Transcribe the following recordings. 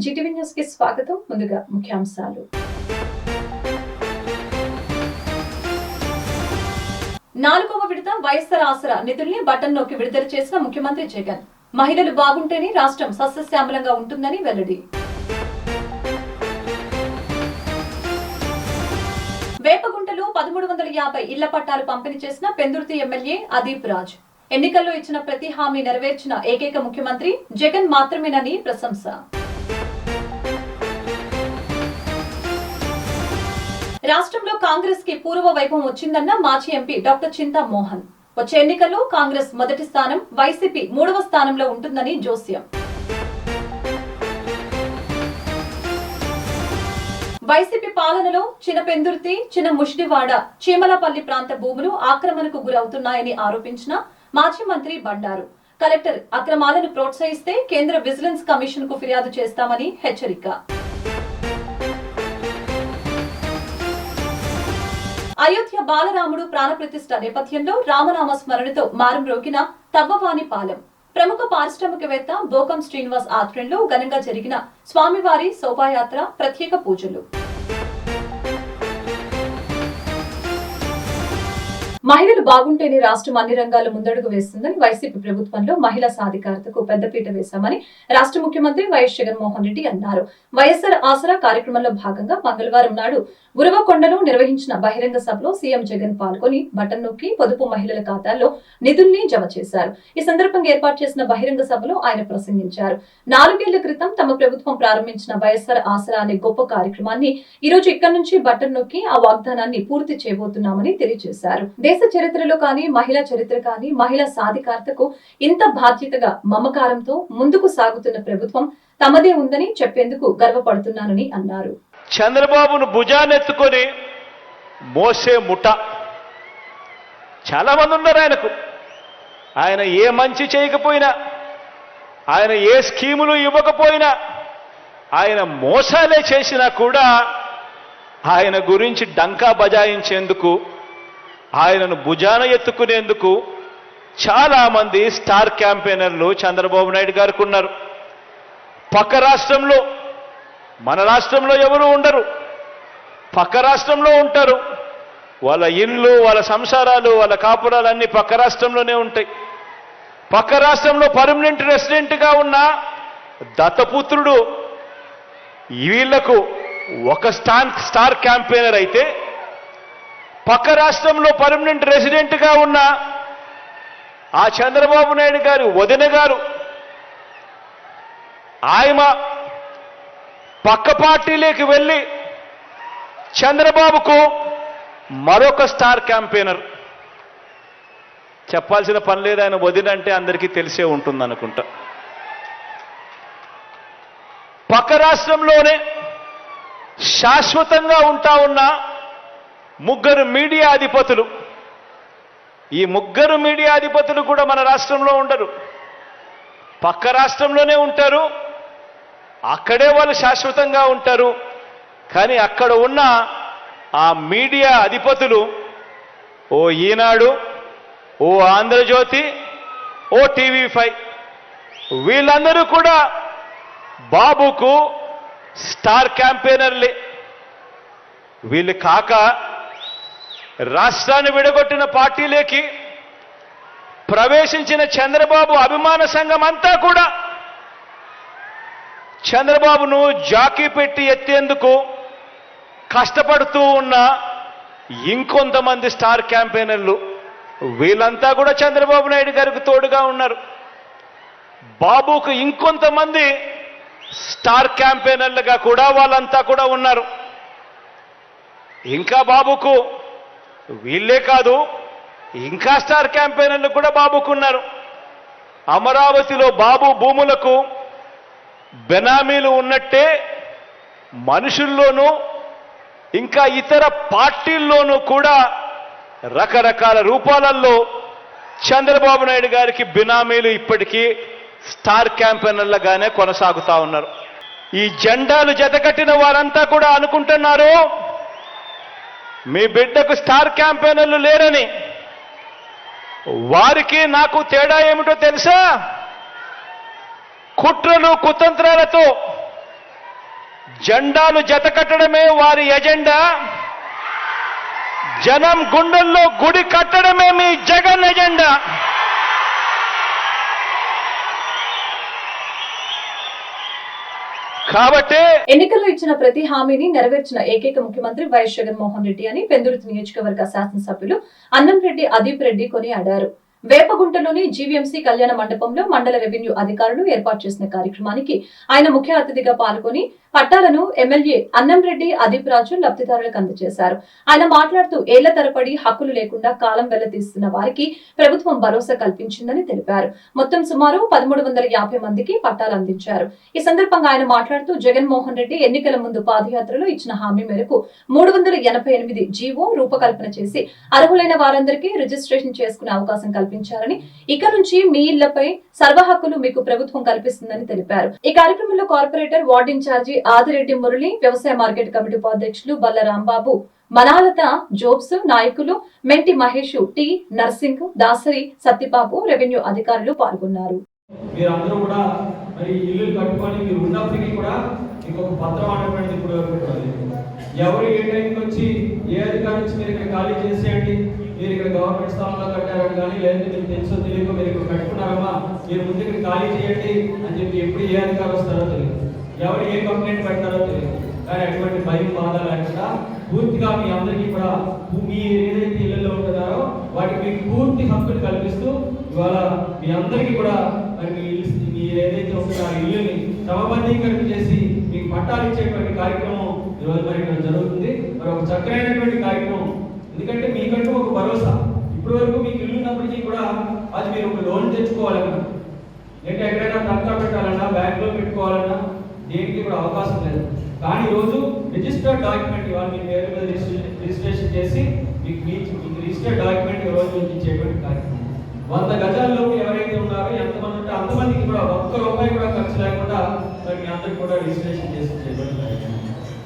Zee TV news కి స్వాగతం. ముందుగా ముఖ్యాంశాలు. నాలుగవ విడత వైఎస్ఆర్ ఆసరా నిధుల్ని బటన్ నొక్కి విడుదల చేసిన ముఖ్యమంత్రి జగన్. మహిళలు బాగుంటేనే రాష్ట్రం సస్యశ్యామలంగా ఉంటుందని వెల్లడి. వేపగుంటలో 1350 ఇళ్ల పట్టాలు పంపిణీ చేసిన పెందుర్తి ఎమ్మెల్యే అదీప్ రాజ్. ఎన్నికల్లో ఇచ్చిన ప్రతి హామీ నెరవేర్చిన ఏకైక ముఖ్యమంత్రి జగన్ మాత్రమేనని ప్రశంస. రాష్ట్రంలో కాంగ్రెస్ కి పూర్వ వైభవం వచ్చిందన్న మాజీ ఎంపీ డాక్టర్ చింతా మోహన్. వచ్చే ఎన్నికల్లో కాంగ్రెస్ మొదటి స్థానం, వైసీపీ 3వ స్థానంలో ఉంటుందని జోస్యం. వైసీపీ పాలనలో చిన్నపెందుర్తి, చిన్న ముషిడివాడ, చీమలపల్లి ప్రాంత భూములు ఆక్రమణకు గురవుతున్నాయని ఆరోపించిన మాజీ మంత్రి బండారు. కలెక్టర్ అక్రమాలను ప్రోత్సహిస్తే కేంద్ర విజిలెన్స్ కమిషన్ కు ఫిర్యాదు చేస్తామని హెచ్చరిక. అయోధ్య బాలరాముడు ప్రాణప్రతిష్ఠ నేపథ్యంలో రామనామ స్మరణతో మారుమ్రోగిన తవ్వవాని పాలెం. ప్రముఖ పారిశ్రామికవేత్త బోకం శ్రీనివాస్ ఆధ్వర్యంలో ఘనంగా జరిగిన స్వామివారి శోభాయాత్ర, ప్రత్యేక పూజలు. మహిళలు బాగుంటేనే రాష్ట్రం అన్ని రంగాల్లో ముందడుగు వేస్తుందని, వైసీపీ ప్రభుత్వంలో మహిళా సాధికారతకు పెద్దపీట వేశామని రాష్ట్ర ముఖ్యమంత్రి వైఎస్ జగన్మోహన్ రెడ్డి అన్నారు. వైఎస్ఆర్ ఆసరా కార్యక్రమంలో భాగంగా మంగళవారం నాడు గురవకొండలో నిర్వహించిన బహిరంగ సభలో సీఎం జగన్ పాల్గొని బటన్ నొక్కి పొదుపు మహిళల ఖాతాల్లో నిధుల్ని జమ చేశారు. ఈ సందర్భంగా ఏర్పాటు చేసిన బహిరంగ సభలో ఆయన ప్రసంగించారు. 4 ఏళ్ల క్రితం తమ ప్రభుత్వం ప్రారంభించిన వైఎస్ఆర్ ఆసరా అనే గొప్ప కార్యక్రమాన్ని ఈ రోజు ఇక్కడి నుంచి బటన్ నొక్కి ఆ వాగ్దానాన్ని పూర్తి చేయబోతున్నామని తెలియజేశారు. దేశ చరిత్రలో కానీ, మహిళా చరిత్ర కానీ, మహిళా సాధికారతకు ఇంత బాధ్యతగా మమకారంతో ముందుకు సాగుతున్న ప్రభుత్వం తమదే ఉందని చెప్పేందుకు గర్వపడుతున్నానని అన్నారు. చంద్రబాబును భుజానెత్తుకొని మోసే ముఠ చాలా మంది ఉన్నారు ఆయనకు. ఆయన ఏ మంచి చేయకపోయినా, ఆయన ఏ స్కీములు ఇవ్వకపోయినా, ఆయన మోసాలే చేసినా కూడా ఆయన గురించి డంకా బజాయించేందుకు, ఆయనను భుజాన ఎత్తుకునేందుకు చాలా మంది స్టార్ క్యాంపెయినర్లు చంద్రబాబు నాయుడు గారికి ఉన్నారు. పక్క రాష్ట్రంలో, మన రాష్ట్రంలో ఎవరు ఉండరు, పక్క రాష్ట్రంలో ఉంటారు. వాళ్ళ ఇళ్ళు, వాళ్ళ సంసారాలు, వాళ్ళ కాపురాలన్నీ పక్క రాష్ట్రంలోనే ఉంటాయి. పక్క రాష్ట్రంలో పర్మనెంట్ రెసిడెంట్గా ఉన్న దత్తపుత్రుడు వీళ్లకు ఒక స్టార్ క్యాంపెయినర్ అయితే, పక్క రాష్ట్రంలో పర్మనెంట్ రెసిడెంట్గా ఉన్న ఆ చంద్రబాబు నాయుడు గారి వదిన గారు, ఆయన పక్క పార్టీలోకి వెళ్ళి చంద్రబాబుకు మరొక స్టార్ క్యాంపెయినర్. చెప్పాల్సిన పని లేదు, ఆయన వదినంటే అందరికీ తెలిసే ఉంటుంది అనుకుంటా. పక్క రాష్ట్రంలోనే శాశ్వతంగా ఉంటా ఉన్న 3 మీడియా అధిపతులు, ఈ 3 మీడియా అధిపతులు కూడా మన రాష్ట్రంలో ఉండరు, పక్క రాష్ట్రంలోనే ఉంటారు. అక్కడే వాళ్ళు శాశ్వతంగా ఉంటారు. కానీ అక్కడ ఉన్న ఆ మీడియా అధిపతులు, ఓ ఈనాడు, ఓ ఆంధ్రజ్యోతి, ఓ టీవీ5, వీళ్ళందరూ కూడా బాబుకు స్టార్ క్యాంపెయినర్లే. వీళ్ళు కాక రాష్ట్రాన్ని విడగొట్టిన పార్టీలోకి ప్రవేశించిన చంద్రబాబు అభిమాన సంఘం అంతా కూడా చంద్రబాబును జాకీ పెట్టి ఎత్తేందుకు కష్టపడుతూ ఉన్న ఇంకొంతమంది స్టార్ క్యాంపెయినర్లు, వీళ్ళంతా కూడా చంద్రబాబు నాయుడు గారికి తోడుగా ఉన్నారు. బాబుకు ఇంకొంతమంది స్టార్ క్యాంపెయినర్లుగా కూడా వాళ్ళంతా కూడా ఉన్నారు. ఇంకా బాబుకు వీళ్ళే కాదు, ఇంకా స్టార్ క్యాంపెయినర్లు కూడా బాబుకున్నారు. అమరావతిలో బాబు భూములకు బెనామీలు ఉన్నట్టే మనుషుల్లోనూ ఇంకా ఇతర పార్టీల్లోనూ కూడా రకరకాల రూపాలలో చంద్రబాబు నాయుడు గారికి బినామీలు ఇప్పటికీ స్టార్ క్యాంపెయినర్లుగానే కొనసాగుతా ఉన్నారు. ఈ జెండాలు జతకట్టిన వారంతా కూడా అనుకుంటున్నారు మీ బిడ్డకు స్టార్ క్యాంపెయినర్లు లేరని. వారికి నాకు తేడా ఏమిటో తెలుసా? కుట్రలు కుతంత్రాలతో జెండాలు జతకట్టడమే వారి ఎజెండా, జనం గుండెల్లో గుడి కట్టడమే మీ జగన్ ఎజెండా. కాబట్టి ఎన్నికల్లో ఇచ్చిన ప్రతి హామీని నెరవేర్చిన ఏకైక ముఖ్యమంత్రి వైఎస్ జగన్మోహన్ రెడ్డి అని పెందుర్తి నియోజకవర్గ శాసనసభ్యులు అన్నంరెడ్డి అదీప్ రెడ్డి కొనియాడారు. వేపగుంటలోని జీవీఎంసీ కళ్యాణ మండపంలో మండల రెవెన్యూ అధికారులు ఏర్పాటు చేసిన కార్యక్రమానికి ఆయన ముఖ్య అతిథిగా పాల్గొని పట్టాలను ఎమ్మెల్యే అన్నంరెడ్డి అదీప్ రాజు లబ్ధిదారులకు అందజేశారు. ఆయన మాట్లాడుతూ ఏళ్ల తరబడి హక్కులు లేకుండా కాలం వెళ్లదీస్తున్న వారికి ప్రభుత్వం భరోసా కల్పించిందని తెలిపారు. మొత్తం సుమారు 1350 మందికి పట్టాలు అందించారు. ఈ సందర్భంగా ఆయన మాట్లాడుతూ జగన్మోహన్ రెడ్డి ఎన్నికల ముందు పాదయాత్రలో ఇచ్చిన హామీ మేరకు 388 జీవో రూపకల్పన చేసి అర్హులైన వారందరికీ రిజిస్ట్రేషన్ చేసుకునే అవకాశం కల్పించారని, ఇక నుంచి మీ ఇళ్లపై సర్వ హక్కులు మీకు ప్రభుత్వం కల్పిస్తుందని తెలిపారు. ఈ కార్యక్రమంలో corporator ward incharge Adireddy Murali, వ్యవసాయ మార్కెట్ కమిటీ ఉపాధ్యక్షులు బల్ల రాంబాబు, మనాలత, జోబ్స్, నాయకులు మెంటి మహేష్, టి నర్సింగ్, దాసరి సత్యబాబు, రెవెన్యూ అధికారులు పాల్గొన్నారు. మీరందరూ కూడా మరి ఇల్లు కట్టుకొని మీరు ఉన్నప్పటికీ కూడా ఇంకొక పత్రం అనేటువంటిది ఇప్పుడు ఎవరు ఏ టైంకి వచ్చి ఏ అధికారి నుంచి మీరు ఇక్కడ ఖాళీ చేసేయండి, మీరు ఇక్కడ గవర్నమెంట్ స్థానంలో కట్టారని కానీ, లేదంటే మీకు తెలుసో తెలియక మీరు ఇక్కడ కట్టుకున్నారమ్మా, మీరు ముందు ఇక్కడ ఖాళీ చేయండి అని చెప్పి ఎప్పుడు ఏ అధికారి వస్తారో తెలియదు, ఎవరు ఏ కంప్లైంట్ పెడతారో తెలియదు. కానీ అటువంటి భయం బాధ లేకుండా పూర్తిగా మీ అందరికీ కూడా మీరు ఏదైతే ఇళ్లలో ఉంటున్నారో వాటికి మీకు పూర్తి హక్కులు కల్పిస్తూ ఇవాళ మీ అందరికీ కూడా మరి మీరు ఏదైతే ఉంటుందో ఆ ఇల్లుని క్రమబద్ధీకరణ చేసి మీకు పట్టాలు ఇచ్చేటువంటి కార్యక్రమం ఈరోజు మరి ఇక్కడ జరుగుతుంది. మరి ఒక చక్కరైనటువంటి కార్యక్రమం, ఎందుకంటే మీకంటూ ఒక భరోసా. ఇప్పటి వరకు మీకు ఇల్లు ఉన్నప్పటికీ కూడా అది మీరు ఒక లోన్ తెచ్చుకోవాలన్నా, లేదంటే ఎక్కడైనా తనఖా పెట్టాలన్నా, బ్యాంకులో పెట్టుకోవాలన్నా దేనికి కూడా అవకాశం లేదు. కానీ ఈరోజు రిజిస్టర్డ్ డాక్యుమెంట్ ఇవాళ మీ పేరు మీద రిజిస్ట్రేషన్ చేసి మీకు రిజిస్టర్డ్ డాక్యుమెంట్ ఈ రోజు నుంచి ఇచ్చేటువంటి కార్యక్రమం. 100 గజాల్లోకి ఎవరైతే ఉన్నారో ఎంతమంది ఉంటే అంతమందికి కూడా ఒక్క రూపాయి కూడా ఖర్చు లేకుండా మరి మీ అందరికి కూడా రిజిస్ట్రేషన్ చేసి ఇచ్చేటువంటి కార్యక్రమం.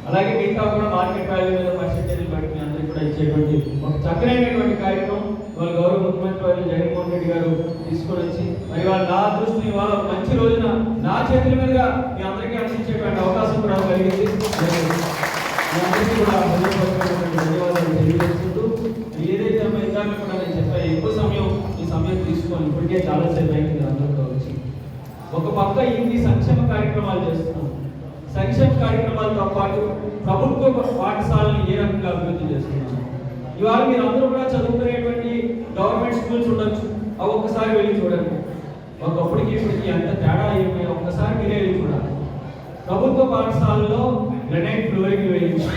అలాగే మిగతా కూడా మార్కెట్ వాల్యూ మీద పర్సెంటేజ్ బట్టి మీ అందరికి కూడా ఇచ్చేటువంటి ఒక చక్కరైనటువంటి కార్యక్రమం ఇవాళ గౌరవ ముఖ్యమంత్రి వారు జగన్మోహన్ రెడ్డి గారు తీసుకొని వచ్చి మరి వాళ్ళ నా దృష్టిని ఇవాళ మంచి రోజున నా చేతుల మీదుగా మీ అందరికీ అందించేటువంటి అవకాశం కూడా కలిగింది. మీ అందరికీ కూడా ధన్యవాదాలు తెలియజేసుకుంటూ ఏదైతే ఇందాక కూడా నేను చెప్పాను, ఎక్కువ సమయం ఈ సమయం తీసుకొని ఇప్పటికే చాలాసేపు అయింది అందరితో వచ్చి ఒక పక్క ఇన్ని సంక్షేమ కార్యక్రమాలు చేస్తున్నాం. సంక్షేమ కార్యక్రమాలతో పాటు ప్రభుత్వ పాఠశాలను ఏ రకంగా అభివృద్ధి చేస్తున్నాం. ఇవాళ మీరు అందరూ కూడా చదువుకునేటువంటి గవర్నమెంట్ స్కూల్స్ ఉండొచ్చు, అవి ఒక్కసారి వెళ్ళి చూడండి. ఒకప్పటికి ఇప్పటికి అంత తేడా ఏమైనా ఒక్కసారి మీరే వెళ్ళి చూడాలి. ప్రభుత్వ పాఠశాలలో గ్రనైట్ ఫ్లోరింగ్ వేయించి,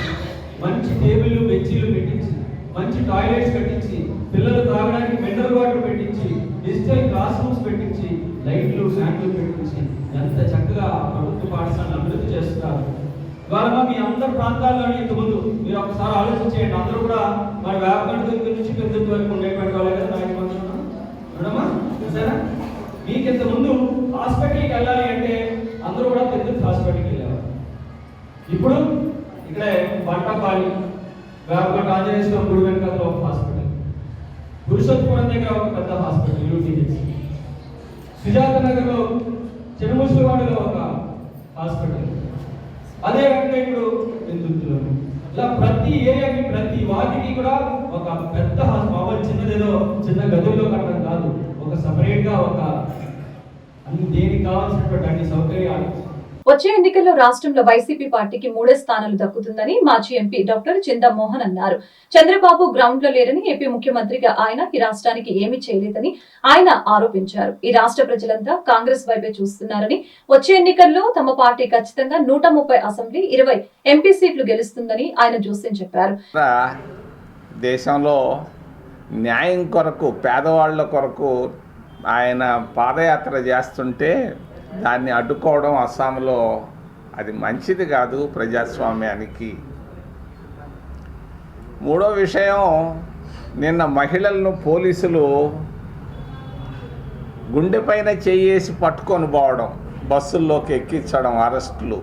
మంచి టేబుల్లు బెంచీలు పెట్టించి, మంచి టాయిలెట్స్ కట్టించి, పిల్లలు తాగడానికి మినరల్ వాటర్ పెట్టించి, డిజిటల్ క్లాస్ రూమ్స్ పెట్టించి, లైట్లు ఫ్యాన్లు పెట్టించి ఎంత చక్కగా ప్రభుత్వ పాఠశాలను అభివృద్ధి చేస్తున్నారు. ఇవాళ మీ అందరి ప్రాంతాల్లోనే ఇంతకుముందు మీరు ఒకసారి ఆలోచించేయండి. అందరూ కూడా మన వేపగంట దగ్గర నుంచి పెద్దటి వరకు ఉండేటువంటి వాళ్ళే కదా నాయకుమా సరేనా? మీకు ఇంతకుముందు హాస్పిటల్కి వెళ్ళాలి అంటే అందరూ కూడా పెద్దటి హాస్పిటల్కి వెళ్ళేవారు. ఇప్పుడు ఇక్కడే బంటపాలి, వేపగంట ఆంజనేయ స్వామి గుడి వెనకాల ఒక హాస్పిటల్, పురుషోత్తపురం దగ్గర ఒక పెద్ద హాస్పిటల్ యూటీహెచ్, సుజాత నగర్లో చెనుముసులవాడలో ఒక హాస్పిటల్, అదే రకంగా ఇప్పుడు పెందుర్తిలో ఇలా ప్రతి ఏరియాకి ప్రతి వాటికి కూడా ఒక పెద్ద మామూలు చిన్నదేదో చిన్న గదుల్లో కట్టడం కాదు, ఒక సపరేట్ గా ఒక అన్ని దేనికి కావాల్సినటువంటి అన్ని సౌకర్యాలు. వచ్చే ఎన్నికల్లో రాష్ట్రంలో వైసీపీ పార్టీకి 3 స్థానాలు దక్కుతుందని మాజీ ఎంపీ డాక్టర్ చింతమోహన్ అన్నారు. చంద్రబాబు గ్రౌండ్ లో లేరని, ఏపీ ముఖ్యమంత్రిగా ఆయన ఈ రాష్ట్రానికి ఏమీ చేయలేదని ఆయన ఆరోపించారు. ఈ రాష్ట్ర ప్రజలంతా కాంగ్రెస్ వైపే చూస్తున్నారని, వచ్చే ఎన్నికల్లో తమ పార్టీ ఖచ్చితంగా 130 అసెంబ్లీ 20 ఎంపీ సీట్లు గెలుస్తుందని ఆయన జోస్యం చెప్పారు. దేశంలో న్యాయం కొరకు, పేదవాళ్ల కొరకు ఆయన పాదయాత్ర చేస్తుంటే దాన్ని అడ్డుకోవడం అస్సాంలో అది మంచిది కాదు ప్రజాస్వామ్యానికి. మూడో విషయం, నిన్న మహిళలను పోలీసులు గుండెపైన చేయేసి పట్టుకొని పోవడం, బస్సుల్లోకి ఎక్కించడం, అరెస్టులు.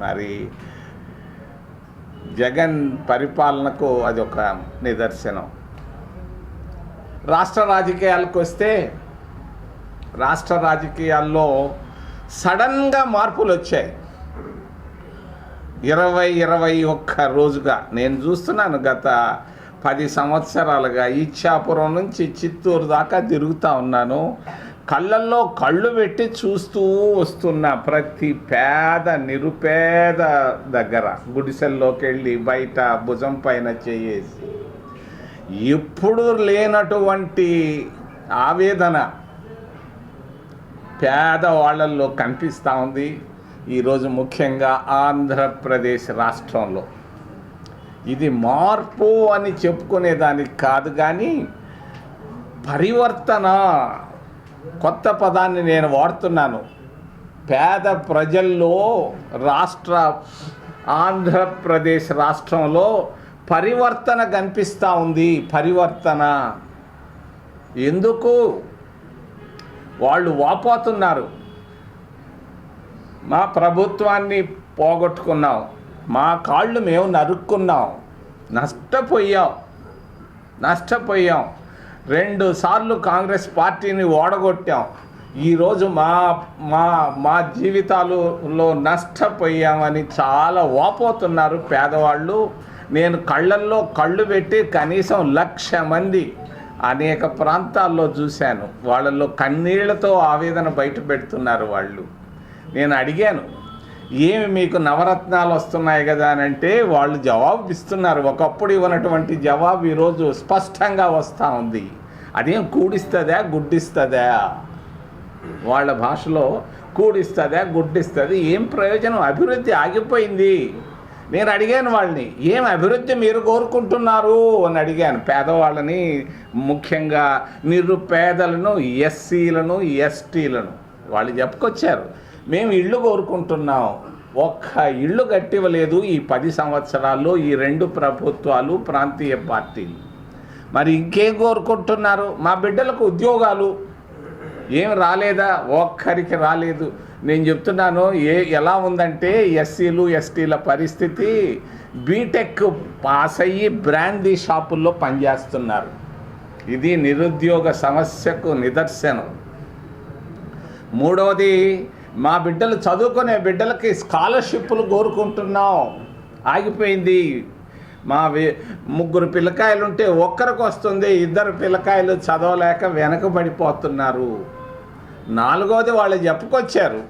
మరి జగన్ పరిపాలనకు అది ఒక నిదర్శనం. రాష్ట్ర రాజకీయాలకు వస్తే రాష్ట్ర రాజకీయాల్లో సడన్గా మార్పులు వచ్చాయి. 21 రోజుగా నేను చూస్తున్నాను. గత 10 సంవత్సరాలుగా ఇచ్చాపురం నుంచి చిత్తూరు దాకా తిరుగుతూ ఉన్నాను. కళ్ళల్లో కళ్ళు పెట్టి చూస్తూ వస్తున్నా. ప్రతి పేద నిరుపేద దగ్గర గుడిసెల్లోకి వెళ్ళి బయట భుజం పైన చేసి ఎప్పుడు లేనటువంటి ఆవేదన పేదవాళ్ళల్లో కనిపిస్తూ ఉంది. ఈరోజు ముఖ్యంగా ఆంధ్రప్రదేశ్ రాష్ట్రంలో ఇది మార్పు అని చెప్పుకునేదానికి కాదు, కానీ పరివర్తన కొత్త పదాన్ని నేను వాడుతున్నాను. పేద ప్రజల్లో ఆంధ్రప్రదేశ్ రాష్ట్రంలో పరివర్తన కనిపిస్తూ ఉంది. పరివర్తన ఎందుకు? వాళ్ళు వాపోతున్నారు. మా ప్రభుత్వాన్ని పోగొట్టుకున్నాం, మా కాళ్ళు మేము నరుక్కున్నాం, నష్టపోయాం. 2 సార్లు కాంగ్రెస్ పార్టీని ఓడగొట్టాం. ఈరోజు మా జీవితాలలో నష్టపోయామని చాలా వాపోతున్నారు పేదవాళ్ళు. నేను కళ్ళల్లో కళ్ళు పెట్టి కనీసం 1,00,000 మంది అనేక ప్రాంతాల్లో చూశాను. వాళ్ళల్లో కన్నీళ్లతో ఆవేదన బయట పెడుతున్నారు వాళ్ళు. నేను అడిగాను, ఏమి మీకు నవరత్నాలు వస్తున్నాయి కదా అని అంటే వాళ్ళు జవాబు ఇస్తున్నారు. ఒకప్పుడు ఇవ్వనటువంటి జవాబు ఈరోజు స్పష్టంగా వస్తూ ఉంది. అదేం కూడిస్తుందా గుడ్డిస్తుందా? వాళ్ళ భాషలో కూడిస్తుందా గుడ్డిస్తుంది. ఏం ప్రయోజనం? అభివృద్ధి ఆగిపోయింది. నేను అడిగాను వాళ్ళని, ఏం అభివృద్ధి మీరు కోరుకుంటున్నారు అని అడిగాను. పేదవాళ్ళని, ముఖ్యంగా నిరుపేదలను, ఎస్సీలను, ఎస్టీలను. వాళ్ళు చెప్పుకొచ్చారు, మేము ఇళ్ళు కోరుకుంటున్నాం. ఒక్క ఇళ్ళు కట్టివ్వలేదు ఈ 10 సంవత్సరాల్లో ఈ 2 ప్రభుత్వాలు, ప్రాంతీయ పార్టీలు. మరి ఇంకేం కోరుకుంటున్నారు? మా బిడ్డలకు ఉద్యోగాలు ఏం రాలేదా? ఒక్కరికి రాలేదు. నేను చెప్తున్నాను, ఎలా ఉందంటే ఎస్సీలు, ఎస్టీల పరిస్థితి బీటెక్ పాస్ అయ్యి బ్రాందీ షాపుల్లో పనిచేస్తున్నారు. ఇది నిరుద్యోగ సమస్యకు నిదర్శనం. మూడవది, మా బిడ్డలు చదువుకునే బిడ్డలకి స్కాలర్షిప్లు కోరుకుంటున్నాం, ఆగిపోయింది. మా 3 పిల్లకాయలుంటే ఒక్కరికి వస్తుంది, 2 పిల్లకాయలు చదవలేక వెనకబడిపోతున్నారు. 4వది వాళ్ళు చెప్పుకొచ్చారు,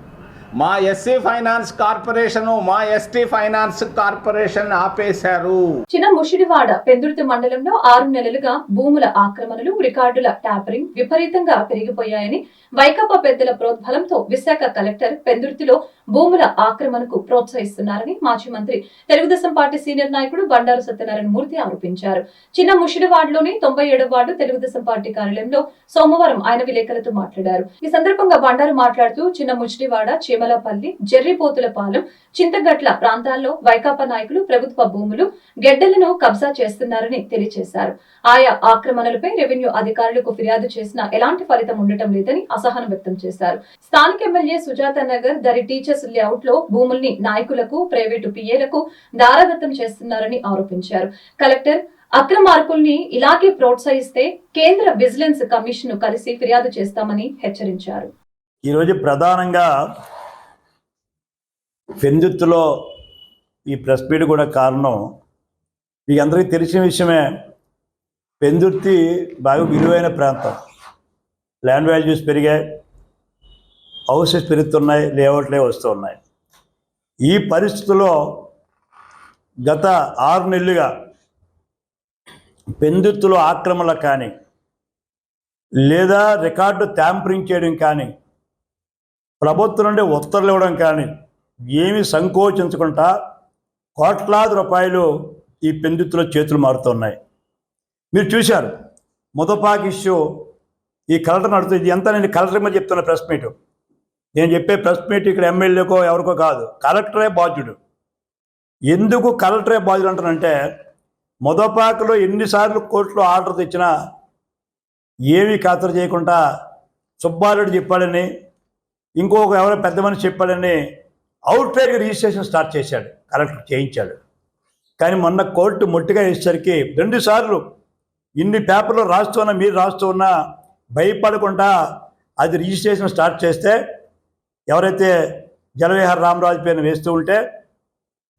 మా ఎస్సీ ఫైనాన్స్ కార్పొరేషను, మా ఎస్టీ ఫైనాన్స్ కార్పొరేషన్ ఆపేశారు. చిన్న ముషిడివాడ పెందుర్తి మండలంలో 6 నెలలుగా భూముల ఆక్రమణలు, రికార్డుల ట్యాపరింగ్ విపరీతంగా పెరిగిపోయాయని వైకాపా పెద్దల ప్రోద్బలంతో విశాఖ కలెక్టర్ పెందుర్తిలో భూముల ఆక్రమణకు ప్రోత్సహిస్తున్నారని మాజీ మంత్రి తెలుగుదేశం పార్టీ సీనియర్ నాయకుడు బండారు సత్యనారాయణ మూర్తి ఆరోపించారు. చిన్న ముషిడివాడలోని 97వ వార్డు తెలుగుదేశం పార్టీ కార్యాలయంలో సోమవారం ఆయన విలేకరులతో మాట్లాడారు. ఈ సందర్భంగా బండారు మాట్లాడుతూ చిన్న ముషిడివాడ, చీమలపల్లి, జెర్రిపోతులపాలెం, చింతగట్ల ప్రాంతాల్లో వైకాపా నాయకులు ప్రభుత్వ భూములు, గెడ్డలను కబ్జా చేస్తున్నారని తెలియజేశారు. ఆయా ఆక్రమణలపై రెవెన్యూ అధికారులకు ఫిర్యాదు చేసినా ఎలాంటి ఫలితం ఉండటం లేదని అసహనం వ్యక్తం చేశారు. స్థానిక ఎమ్మెల్యే సుజాత నగర్ దరి టీచర్స్ లేఅవుట్ లో భూముల్ని నాయకులకు, ప్రైవేటు పిఏలకు దారాదత్తం చేస్తున్నారని ఆరోపించారు. కలెక్టర్ అక్రమార్కుల్ని ఇలాగే ప్రోత్సహిస్తే కేంద్ర విజిలెన్స్ కమిషన్ కలిసి ఫిర్యాదు చేస్తామని హెచ్చరించారు. ఈరోజు ప్రధానంగా పెందుర్తిలో ఈ ప్రెస్ మీట్ కూడా కారణం, మీకు అందరికీ తెలిసిన విషయమే. పెందుర్తి బాగా విలువైన ప్రాంతం, ల్యాండ్ వాల్యూస్ పెరిగాయి, హౌసెస్ పెరుగుతున్నాయి, లేఅవుట్లే వస్తూ ఉన్నాయి. ఈ పరిస్థితుల్లో గత 6 నెలలుగా పెందుర్తిలో ఆక్రమణలు కానీ లేదా రికార్డు ట్యాంపరింగ్ చేయడం కానీ, ప్రభుత్వం నుండి ఉత్తర్వులు ఇవ్వడం కానీ ఏమీ సంకోచించకుండా కోట్లాది రూపాయలు ఈ పెందుర్తిలో చేతులు మారుతున్నాయి. మీరు చూశారు ముదపాక్ ఇష్యూ, ఈ కలెక్టర్ నడుతుంది. ఇది ఎంత నేను కలెక్టర్ మీద చెప్తున్న ప్రెస్ మీటు. నేను చెప్పే ప్రెస్ మీట్ ఇక్కడ ఎమ్మెల్యేకో ఎవరికో కాదు, కలెక్టరే బాధ్యుడు. ఎందుకు కలెక్టరే బాధ్యుడు అంటానంటే, ముదపాకులో ఎన్నిసార్లు కోర్టులో ఆర్డర్ తెచ్చినా ఏమీ ఖాతరు చేయకుండా సుబ్బారెడ్డి చెప్పాడని, ఇంకొక ఎవరో పెద్ద మనిషి చెప్పాడని అవుట్రైట్గా రిజిస్ట్రేషన్ స్టార్ట్ చేశాడు, కలెక్టర్ చేయించాడు. కానీ మొన్న కోర్టు మొట్టిగా వేసేసరికి 2 సార్లు ఇన్ని పేపర్లు రాస్తున్నా, మీరు రాస్తూ ఉన్నా భయపడకుండా అది రిజిస్ట్రేషన్ స్టార్ట్ చేస్తే, ఎవరైతే జలవిహార రామరాజు పేరును వేస్తూ ఉంటే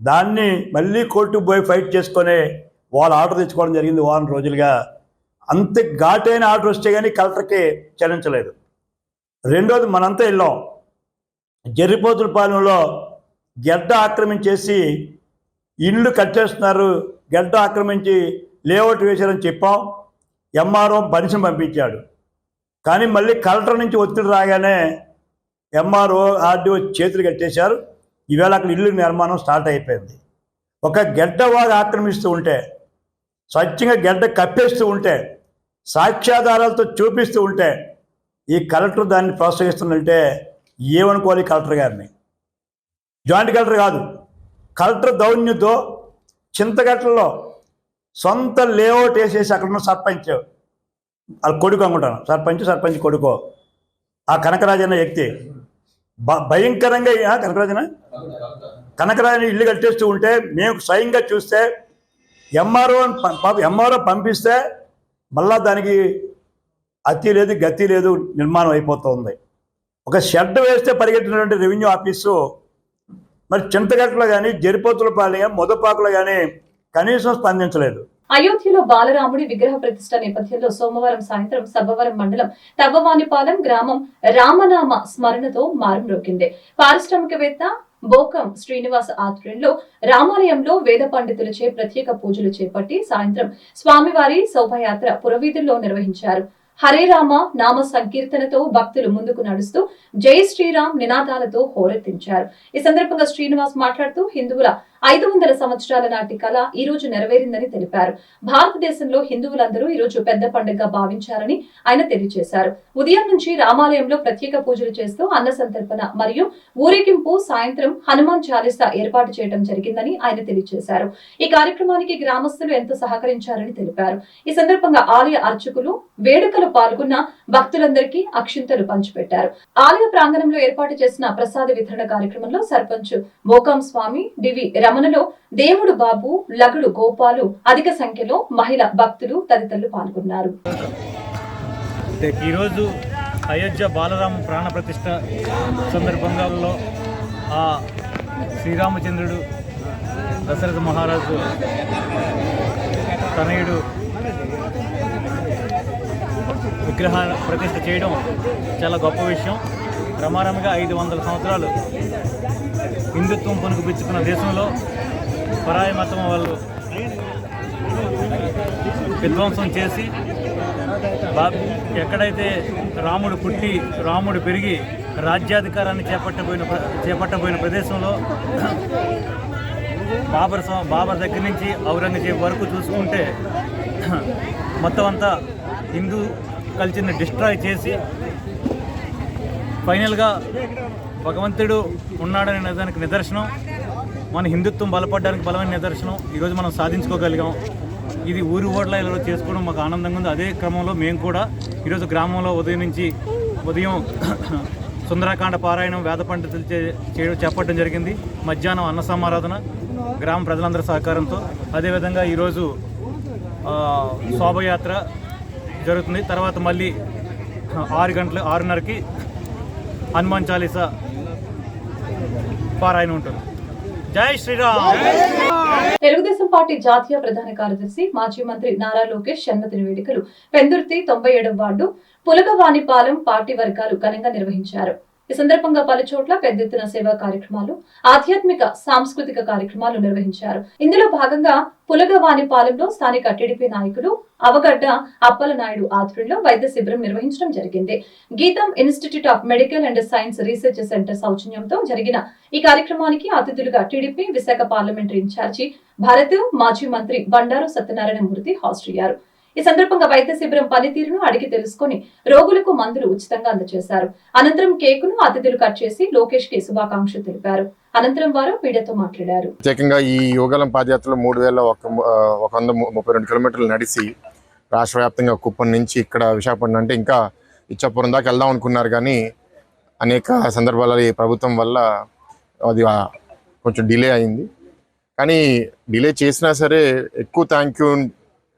దాన్ని మళ్ళీ కోర్టుకు పోయి ఫైట్ చేసుకొని వాళ్ళు ఆర్డర్ తెచ్చుకోవడం జరిగింది వారం రోజులుగా. అంత ఘాటైన ఆర్డర్ వస్తే కానీ కలెక్టర్కి చెల్లించలేదు. రెండోది మనంతా వెళ్ళాం, జర్రిపోతులపాలెంలో గెడ్డ ఆక్రమించేసి ఇళ్ళు కట్టేస్తున్నారు, గెడ్డ ఆక్రమించి లేఅవుట్ వేశారని చెప్పాం. ఎంఆర్ఓ మనిషిని పంపించాడు. కానీ మళ్ళీ కలెక్టర్ నుంచి ఒత్తిడి రాగానే ఎంఆర్ఓ ఆర్డీఓ చేతులు కట్టేశారు. ఈవేళ అక్కడ ఇల్లు నిర్మాణం స్టార్ట్ అయిపోయింది. ఒక గెడ్డ వాడు ఆక్రమిస్తూ ఉంటే, స్వచ్ఛంగా గెడ్డ కప్పేస్తూ ఉంటే, సాక్ష్యాధారాలతో చూపిస్తూ ఉంటే ఈ కలెక్టర్ దాన్ని ప్రోత్సహిస్తుందంటే ఏమనుకోవాలి కలెక్టర్ గారిని? జాయింట్ కలెక్టర్ కాదు, కలెక్టర్ దౌర్యంతో చింతగట్టలో సొంత లేఅవుట్ వేసేసి అక్కడ ఉన్న సర్పంచ్ వాళ్ళ కొడుకు అనుకుంటాను, సర్పంచ్ కొడుకో ఆ కనకరాజన్న వ్యక్తి భయంకరంగా కనకరాజన ఇల్లు కట్టేస్తూ ఉంటే మేము స్వయంగా చూస్తే ఎంఆర్ఓ పంపిస్తే మళ్ళా దానికి అతి లేదు గతి లేదు, నిర్మాణం అయిపోతుంది. ఒక షెడ్ వేస్తే పరిగెట్టినటువంటి రెవెన్యూ ఆఫీసు మరి చింతగట్టలో కానీ జరిపోతులపాలెం కానీ మొదపాకులో కానీ కనీసం స్పందించలేదు. అయోధ్యలో బాలరాముడి విగ్రహ ప్రతిష్ట నేపథ్యంలో సోమవారం సాయంత్రం సబ్బవరం మండలం తవ్వవానిపాలెం గ్రామం రామనామ స్మరణతో మారుమ్రోగింది. పారిశ్రామికవేత్త బోకం శ్రీనివాస్ ఆధ్వర్యంలో రామాలయంలో వేద పండితులచే ప్రత్యేక పూజలు చేపట్టి సాయంత్రం స్వామివారి శోభయాత్ర పురవీధుల్లో నిర్వహించారు. హరే రామ నామ సంకీర్తనతో భక్తులు ముందుకు నడుస్తూ జై శ్రీరామ్ నినాదాలతో హోరెత్తించారు. ఈ సందర్భంగా శ్రీనివాస్ మాట్లాడుతూ హిందువుల 500 సంవత్సరాల నాటి కళ ఈ రోజు నెరవేరిందని తెలిపారు. భారతదేశంలో హిందువులందరూ ఈ రోజు పెద్ద పండుగగా భావించారని ఆయన తెలియజేశారు. ఉదయం నుంచి రామాలయంలో ప్రత్యేక పూజలు చేస్తూ అన్న సంతర్పణ మరియు ఊరేగింపు, సాయంత్రం హనుమాన్ చాలీసా ఏర్పాటు చేయడం జరిగిందని ఆయన తెలియజేశారు. ఈ కార్యక్రమానికి గ్రామస్తులు ఎంతో సహకరించారని తెలిపారు. ఈ సందర్భంగా ఆలయ అర్చకులు వేడుకలు పాల్గొన్న భక్తులందరికీ అక్షింతలు పంచిపెట్టారు. ఆలయ ప్రాంగణంలో ఏర్పాటు చేసిన ప్రసాద వితరణ కార్యక్రమంలో సర్పంచ్ బోకం స్వామి, డివి రమణలో దేవుడు బాబు, లగుడు గోపాలు, అధిక సంఖ్యలో మహిళా భక్తులు తదితరులు పాల్గొన్నారు. ఈరోజు అయోధ్య బాలరామ ప్రాణ ప్రతిష్ఠ సందర్భంగా ఆ శ్రీరామచంద్రుడు దశరథ మహారాజు తనయుడు విగ్రహ ప్రతిష్ఠ చేయడం చాలా గొప్ప విషయం. రమారమిగా 500 సంవత్సరాలు హిందుత్వం పనుకు పిచ్చుకున్న దేశంలో పరాయి మతం వాళ్ళు విధ్వంసం చేసి ఎక్కడైతే రాముడు పుట్టి రాముడు పెరిగి రాజ్యాధికారాన్ని చేపట్టబోయిన ప్రదేశంలో బాబర్ దగ్గర నుంచి ఔరంగజేబు వరకు చూసుకుంటే మొత్తం అంతా హిందూ కల్చర్ని డిస్ట్రాయ్ చేసి ఫైనల్గా భగవంతుడు ఉన్నాడనే దానికి నిదర్శనం, మన హిందుత్వం బలపడడానికి బలమైన నిదర్శనం ఈరోజు మనం సాధించుకోగలిగాం. ఇది ఊరి ఓట్ల ఇలా చేసుకోవడం మాకు ఆనందంగా ఉంది. అదే క్రమంలో మేము కూడా ఈరోజు గ్రామంలో ఉదయం సుందరకాండ పారాయణం వేద పండితులు చేపట్టడం జరిగింది. మధ్యాహ్నం అన్న సమారాధన గ్రామ ప్రజలందరి సహకారంతో. అదేవిధంగా ఈరోజు శోభయాత్ర జరుగుతుంది. తర్వాత మళ్ళీ 6:30కి హనుమాన్ చాలీసా పారాయణ ఉంటుంది. జై శ్రీరామ్. తెలుగుదేశం పార్టీ జాతీయ ప్రధాన కార్యదర్శి మాజీ మంత్రి నారా లోకేష్ జన్మదిన వేడుకలు పెందుర్తి 97వ వార్డు పులగవానిపాలెం పార్టీ వర్గాలు ఘనంగా నిర్వహించారు. ఈ సందర్భంగా పలు చోట్ల పెద్ద ఎత్తున సేవా కార్యక్రమాలు, ఆధ్యాత్మిక సాంస్కృతిక కార్యక్రమాలు నిర్వహించారు. ఇందులో భాగంగా పులగవానిపాలెంలో స్థానిక టీడీపీ నాయకులు అవగడ్డ అప్పలనాయుడు ఆధ్వర్యంలో వైద్య శిబిరం నిర్వహించడం జరిగింది. Gitam institute of medical and science research centre సౌజన్యంతో జరిగిన ఈ కార్యక్రమానికి అతిథులుగా TDP Visakha parliamentary incharge Bharat, మాజీ మంత్రి బండారు సత్యనారాయణ మూర్తి హాజరయ్యారు. ఈ సందర్భంగా వైద్య శిబిరం పనితీరును అడిగి తెలుసుకుని రోగులకు మందులు ఉచితంగా అందజేశారు. అనంతరం కేకును అతిథులు కట్ చేసి లోకేష్ కి శుభాకాంక్షలు తెలిపారు. అనంతరం వారు మీడియాతో మాట్లాడారు. ప్రత్యేకంగా ఈ యోగాలం పాదయాత్రలో 3132 కిలోమీటర్లు నడిచి రాష్ట్ర వ్యాప్తంగా కుప్పం నుంచి ఇక్కడ విశాఖపట్నం అంటే ఇంకా ఇచ్చాపురం దాకా వెళ్దాం అనుకున్నారు. కానీ అనేక సందర్భాలలో ఈ ప్రభుత్వం వల్ల అది కొంచెం డిలే అయింది. కానీ డిలే చేసినా సరే ఎక్కువ థ్యాంక్ యూ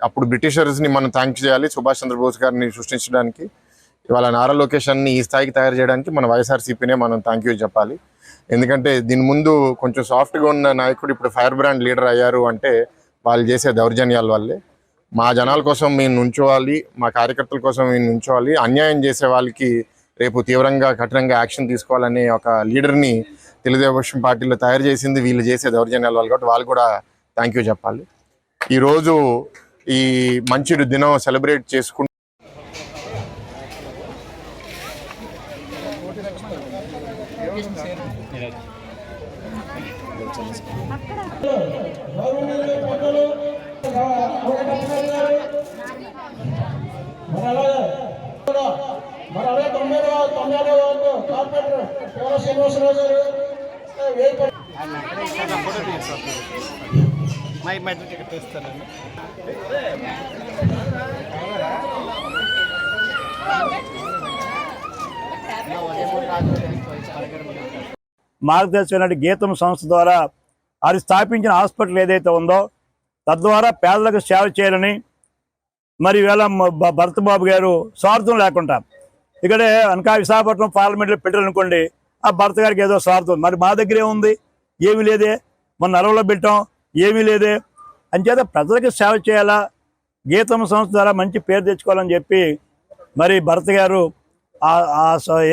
అప్పుడు బ్రిటిషర్స్ని మనం థ్యాంక్ చేయాలి. సుభాష్ చంద్రబోస్ గారిని సృష్టించడానికి, ఇవాళ నారా లోకేష్ అన్ని ఈ స్థాయికి తయారు చేయడానికి మన వైఎస్ఆర్సీపీనే మనం థ్యాంక్ యూ చెప్పాలి. ఎందుకంటే దీని ముందు కొంచెం సాఫ్ట్గా ఉన్న నాయకుడు ఇప్పుడు ఫైర్ బ్రాండ్ లీడర్ అయ్యారు అంటే వాళ్ళు చేసే దౌర్జన్యాల వల్లే. మా జనాల కోసం మేము నుంచోవాలి, మా కార్యకర్తల కోసం మేము నుంచోవాలి. అన్యాయం చేసే వాళ్ళకి రేపు తీవ్రంగా కఠినంగా యాక్షన్ తీసుకోవాలనే ఒక లీడర్ని తెలుగుదేశం పార్టీలో తయారు చేసింది వీళ్ళు చేసే దౌర్జన్యాల వల్ల. కాబట్టి వాళ్ళు కూడా థ్యాంక్ యూ చెప్పాలి. ఈరోజు ఈ మంచి దినం సెలబ్రేట్ చేసుకుంటూ మార్గదర్శకమైన గీతం సంస్థ ద్వారా అది స్థాపించిన హాస్పిటల్ ఏదైతే ఉందో తద్వారా పేదలకు సేవ చేయాలని మరి ఈవేళ భరత్ బాబు గారు స్వార్థం లేకుండా ఇక్కడే అనకా విశాఖపట్నం పార్లమెంట్లో పెట్టారనుకోండి, ఆ భర్త గారికి ఏదో స్వార్థం. మరి మా దగ్గర ఏముంది? ఏమీ లేదే. మొన్న నలవలో పెట్టాం, ఏమీ లేదే. అంచేత ప్రజలకు సేవ చేయాలా, గీతం సంస్థ ద్వారా మంచి పేరు తెచ్చుకోవాలని చెప్పి మరి భరత్ గారు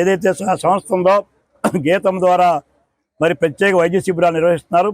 ఏదైతే సంస్థ ఉందో గీతం ద్వారా మరి ప్రత్యేక వైద్య శిబిరాలు నిర్వహిస్తున్నారు.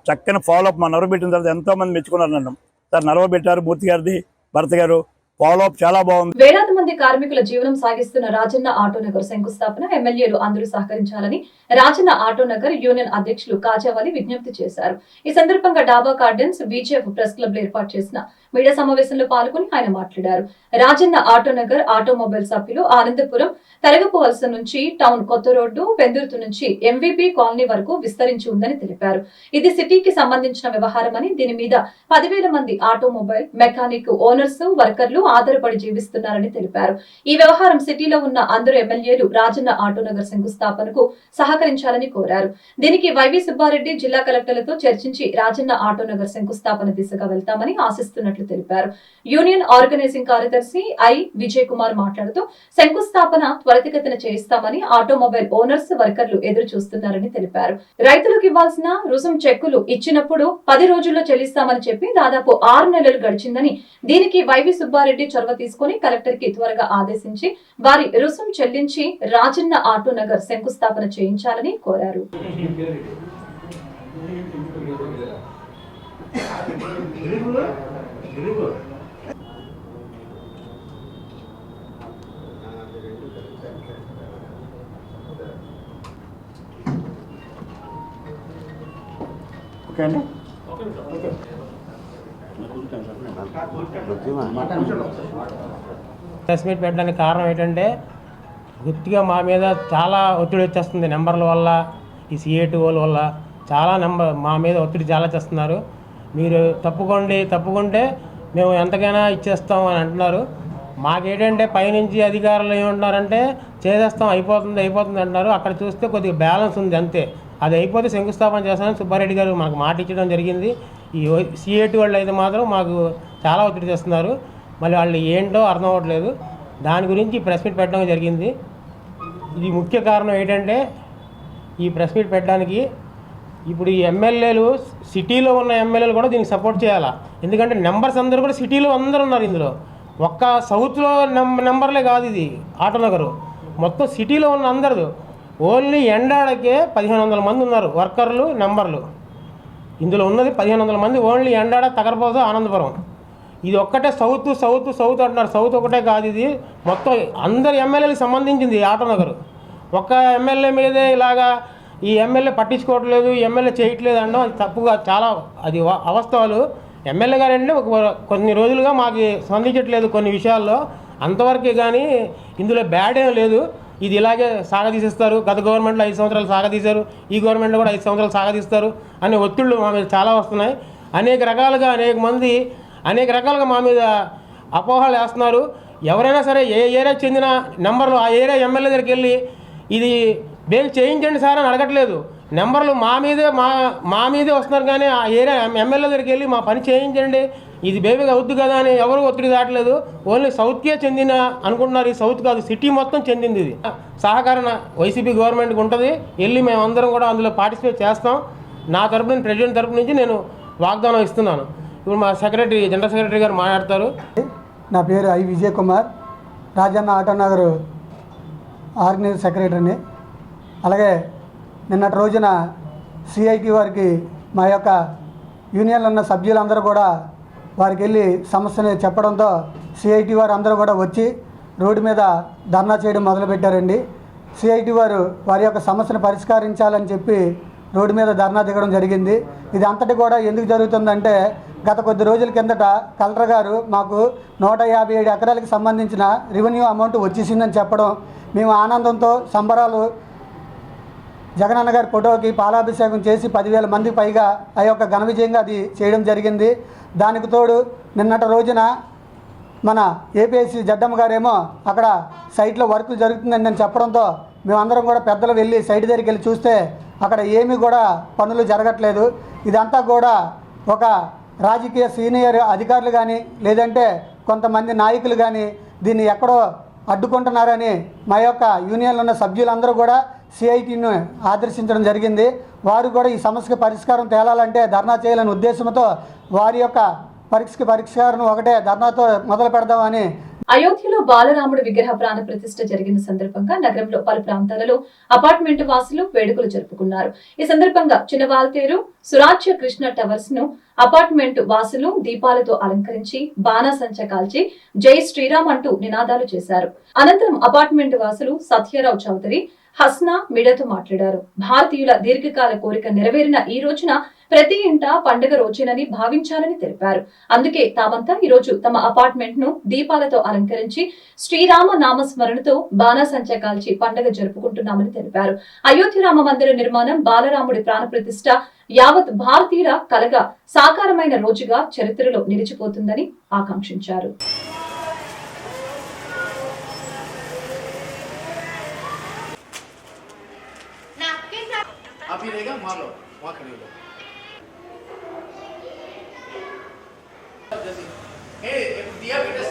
చక్కని ఫాలోఅప్ మా నరవబెట్టిన తర్వాత ఎంతోమంది మెచ్చుకున్నారు నన్ను. సార్ నరవబెట్టారు మూర్తి గారిది, భరత్ గారు ఫాలోఅప్ చాలా బాగుంది. వేలాది మంది కార్మికుల జీవనం సాగిస్తున్న రాజన్న ఆటోనగర్ శంకుస్థాపన ఎమ్మెల్యేలు అందరూ సహకరించాలని రాజన్న ఆటోనగర్ యూనియన్ అధ్యక్షులు కాజావలి విజ్ఞప్తి చేశారు. ఈ సందర్భంగా డాబా గార్డెన్స్ బీజేఎఫ్ ప్రెస్ క్లబ్ లో ఏర్పాటు చేసిన మీడియా సమావేశంలో పాల్గొని ఆయన మాట్లాడారు. రాజన్న ఆటోనగర్ ఆటోమొబైల్ సభ్యులు ఆనందపురం తరగపోవలస నుంచి టౌన్ కొత్త రోడ్డు పెందుర్తి నుంచి ఎంవీపీ కాలనీ వరకు విస్తరించి ఉందని తెలిపారు. ఇది సిటీకి సంబంధించిన వ్యవహారమని, దీని మీద 10,000 మంది ఆటోమొబైల్ మెకానిక్ ఓనర్స్ వర్కర్లు ఆధారపడి జీవిస్తున్నారని తెలిపారు. ఈ వ్యవహారం సిటీలో ఉన్న అందరూ ఎమ్మెల్యేలు రాజన్న ఆటోనగర్ శంకుస్థాపనకు సహకరించాలని కోరారు. దీనికి వైవి సుబ్బారెడ్డి జిల్లా కలెక్టర్లతో చర్చించి రాజన్న ఆటోనగర్ శంకుస్థాపన దిశగా వెళ్తామని ఆశిస్తున్నట్లు తెలిపారు. యూనియన్ ఆర్గనైజింగ్ కార్యదర్శి ఐ విజయ్ కుమార్ మాట్లాడుతూ శంకుస్థాపన త్వరితగతిన చేయిస్తామని, ఆటోమొబైల్ ఓనర్స్ వర్కర్లు ఎదురు చూస్తున్నారని తెలిపారు. రైతులకు ఇవ్వాల్సిన రుసుం చెక్కులు ఇచ్చినప్పుడు 10 రోజుల్లో చెల్లిస్తామని చెప్పి దాదాపు 6 నెలలు గడిచిందని, దీనికి వైవి సుబ్బారెడ్డి చొరవ తీసుకుని కలెక్టర్ కి త్వరగా ఆదేశించి వారి రుసుం చెల్లించి రాజన్న ఆటోనగర్ శంకుస్థాపన చేయించాలని కోరారు. ప్రెస్ మీట్ పెట్టడానికి కారణం ఏంటంటే గుర్తిగా మా మీద చాలా ఒత్తిడి వచ్చేస్తుంది. నెంబర్ల వల్ల, ఈ CA2 వల్ల చాలా మా మీద ఒత్తిడి చాలా చేస్తున్నారు. మీరు తప్పుకుంటే మేము ఎంతకైనా ఇచ్చేస్తాం అని అంటున్నారు. మాకేంటంటే పైనుంచి అధికారులు ఏమంటున్నారంటే చేసేస్తాం, అయిపోతుంది అంటున్నారు. అక్కడ చూస్తే కొద్దిగా బ్యాలెన్స్ ఉంది అంతే. అది అయిపోతే శంకుస్థాపన చేస్తామని సుబ్బారెడ్డి గారు మాకు మాట ఇచ్చడం జరిగింది. ఈ CA2 వాళ్ళు అయితే మాత్రం మాకు చాలా ఒత్తిడి చేస్తున్నారు. మళ్ళీ వాళ్ళు ఏంటో అర్థం అవ్వట్లేదు. దాని గురించి ప్రెస్ మీట్ పెట్టడం జరిగింది. ఇది ముఖ్య కారణం ఏంటంటే ఈ ప్రెస్ మీట్ పెట్టడానికి ఇప్పుడు ఈ ఎమ్మెల్యేలు సిటీలో ఉన్న ఎమ్మెల్యేలు కూడా దీనికి సపోర్ట్ చేయాలా. ఎందుకంటే నెంబర్స్ అందరూ కూడా సిటీలో అందరూ ఉన్నారు. ఇందులో ఒక్క సౌత్లో నెంబర్లే కాదు, ఇది ఆటోనగరు మొత్తం సిటీలో ఉన్న అందరూ. ఓన్లీ ఎండాడకే 1,500 మంది ఉన్నారు వర్కర్లు, నెంబర్లు. ఇందులో ఉన్నది 1,500 మంది ఓన్లీ ఎండాడ, తగరపోత, ఆనందపురం. ఇది ఒక్కటే సౌత్ అంటున్నారు. సౌత్ ఒకటే కాదు, ఇది మొత్తం అందరు ఎమ్మెల్యేలకు సంబంధించింది ఆటోనగర్. ఒక్క ఎమ్మెల్యే మీదే ఇలాగా ఈ ఎమ్మెల్యే పట్టించుకోవట్లేదు, ఎమ్మెల్యే చేయట్లేదు అనడం అది తప్పుగా, చాలా అది అవాస్తవాలు. ఎమ్మెల్యే గారంటే కొన్ని రోజులుగా మాకు స్పందించట్లేదు కొన్ని విషయాల్లో, అంతవరకే కానీ ఇందులో బ్యాడ్ ఏం లేదు. ఇది ఇలాగే సాగదీసేస్తారు. గత గవర్నమెంట్లో 5 సంవత్సరాలు సాగదీశారు, ఈ గవర్నమెంట్లో కూడా 5 సంవత్సరాలు సాగదీస్తారు అనే ఒత్తిళ్ళు మా మీద చాలా వస్తున్నాయి. అనేక రకాలుగా మా మీద అపోహలు వేస్తున్నారు. ఎవరైనా సరే ఏ ఏరియా చెందిన నెంబర్లు ఆ ఏరియా ఎమ్మెల్యే దగ్గరికి వెళ్ళి ఇది బేల్ చేయించండి సార్ అని అడగట్లేదు. నెంబర్లు మా మీదే వస్తున్నారు. కానీ ఆ ఏరియా ఎమ్మెల్యే దగ్గరికి వెళ్ళి మా పని చేయించండి, ఇది బేబీగా అవుద్ది కదా అని ఎవరు ఒత్తిడి దాటలేదు. ఓన్లీ సౌత్కే చెందిన అనుకుంటున్నారు. ఈ సౌత్ కాదు, సిటీ మొత్తం చెందింది. ఇది సహకారం వైసీపీ గవర్నమెంట్కి ఉంటుంది. వెళ్ళి మేము అందరం కూడా అందులో పార్టిసిపేట్ చేస్తాం. నా తరపు నుంచి, ప్రెసిడెంట్ తరపు నుంచి నేను వాగ్దానం ఇస్తున్నాను. ఇప్పుడు మా సెక్రటరీ, జనరల్ సెక్రటరీ గారు మాట్లాడతారు. నా పేరు ఐ విజయ్ కుమార్, రాజన్న ఆటోనగర్ ఆర్గనైజ్ సెక్రటరీని. అలాగే నిన్నటి రోజున సిఐటి వారికి మా యొక్క యూనియన్లో ఉన్న సభ్యులందరూ కూడా వారికి వెళ్ళి సమస్యని చెప్పడంతో సిఐటి వారు అందరూ కూడా వచ్చి రోడ్డు మీద ధర్నా చేయడం మొదలుపెట్టారండి. సిఐటి వారు వారి యొక్క సమస్యను పరిష్కరించాలని చెప్పి రోడ్డు మీద ధర్నా దిగడం జరిగింది. ఇది అంతటి కూడా ఎందుకు జరుగుతుందంటే, గత కొద్ది రోజుల కిందట కలెక్టర్ గారు మాకు 157 ఎకరాలకు సంబంధించిన రెవెన్యూ అమౌంట్ వచ్చేసిందని చెప్పడం, మేము ఆనందంతో సంబరాలు జగనన్న గారి ఫోటోకి పాలాభిషేకం చేసి 10,000 మందికి పైగా ఆ యొక్క ఘన విజయంగా అది చేయడం జరిగింది. దానికి తోడు నిన్నటి రోజున మన ఏపీఎస్సీ జడ్డమ్మ గారేమో అక్కడ సైట్లో వర్కులు జరుగుతుందని నేను చెప్పడంతో మేమందరం కూడా పెద్దలు వెళ్ళి సైట్ దగ్గరికి వెళ్ళి చూస్తే అక్కడ ఏమీ కూడా పనులు జరగట్లేదు. ఇదంతా కూడా ఒక రాజకీయ సీనియర్ అధికారులు కానీ లేదంటే కొంతమంది నాయకులు కానీ దీన్ని ఎక్కడో అడ్డుకుంటున్నారని మా యొక్క యూనియన్లో ఉన్న సభ్యులందరూ కూడా సిఐటిని ఆదర్శించడం జరిగింది. వారు కూడా ఈ సమస్యకి పరిష్కారం తేలాలంటే ధర్నా చేయాలనే ఉద్దేశంతో వారి యొక్క పరిష్కారం ఒకటే ధర్నాతో మొదలు పెడదామని. అయోధ్యలో బాలరాముడు విగ్రహ ప్రాణ ప్రతిష్ఠ జరిగిన సందర్భంగా నగరంలో పలు ప్రాంతాలలో అపార్ట్మెంట్ వాసులు వేడుకలు జరుపుకున్నారు. ఈ సందర్భంగా చిన్నవాల్తేరు సురాజ్య కృష్ణ టవర్స్ ను అపార్ట్మెంట్ వాసులు దీపాలతో అలంకరించి బాణాసంచా కాల్చి జై శ్రీరామ్ అంటూ నినాదాలు చేశారు. అనంతరం అపార్ట్మెంట్ వాసులు సత్యరావు చౌదరి, హస్నా మీడియాతో మాట్లాడారు. భారతీయుల దీర్ఘకాల కోరిక నెరవేరిన ఈ రోజున ప్రతి ఇంట పండుగ రోజేనని భావించాలని తెలిపారు. అందుకే తామంతా ఈ రోజు తమ అపార్ట్మెంట్ ను దీపాలతో అలంకరించి శ్రీరామ నామస్మరణతో బాణాసంచా కాల్చి పండుగ జరుపుకుంటున్నామని తెలిపారు. అయోధ్య రామ మందిర నిర్మాణం, బాలరాముడి ప్రాణ ప్రతిష్ఠ యావత్ భారతీయుల కలగా సాకారమైన రోజుగా చరిత్రలో నిలిచిపోతుందని ఆకాంక్షించారు. अभी रहेगा मान लो वहाँ खड़ी हो जाओ। दिया बेटा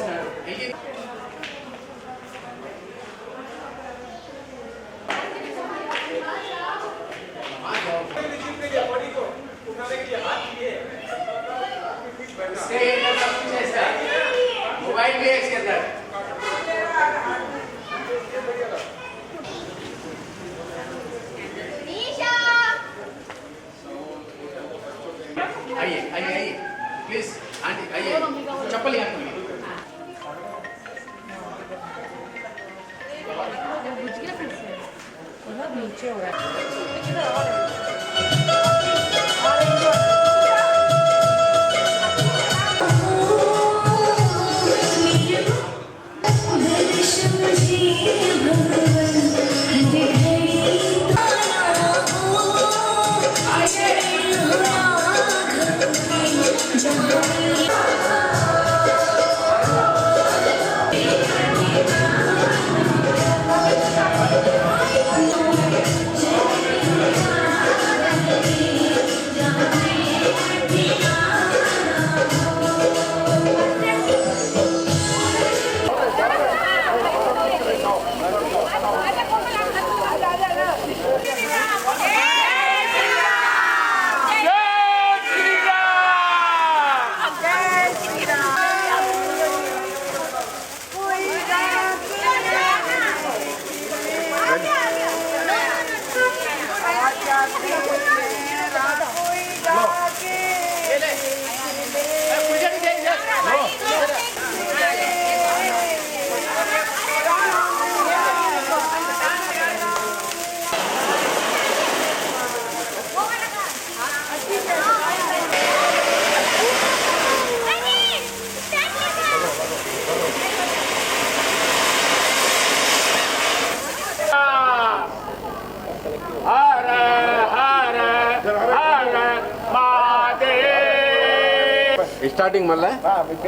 मोबाइल में इसके अंदर आइए आइए आइए प्लीज आंटी आइए चप्पल यहाँ खोलिए नीचे हो रहा है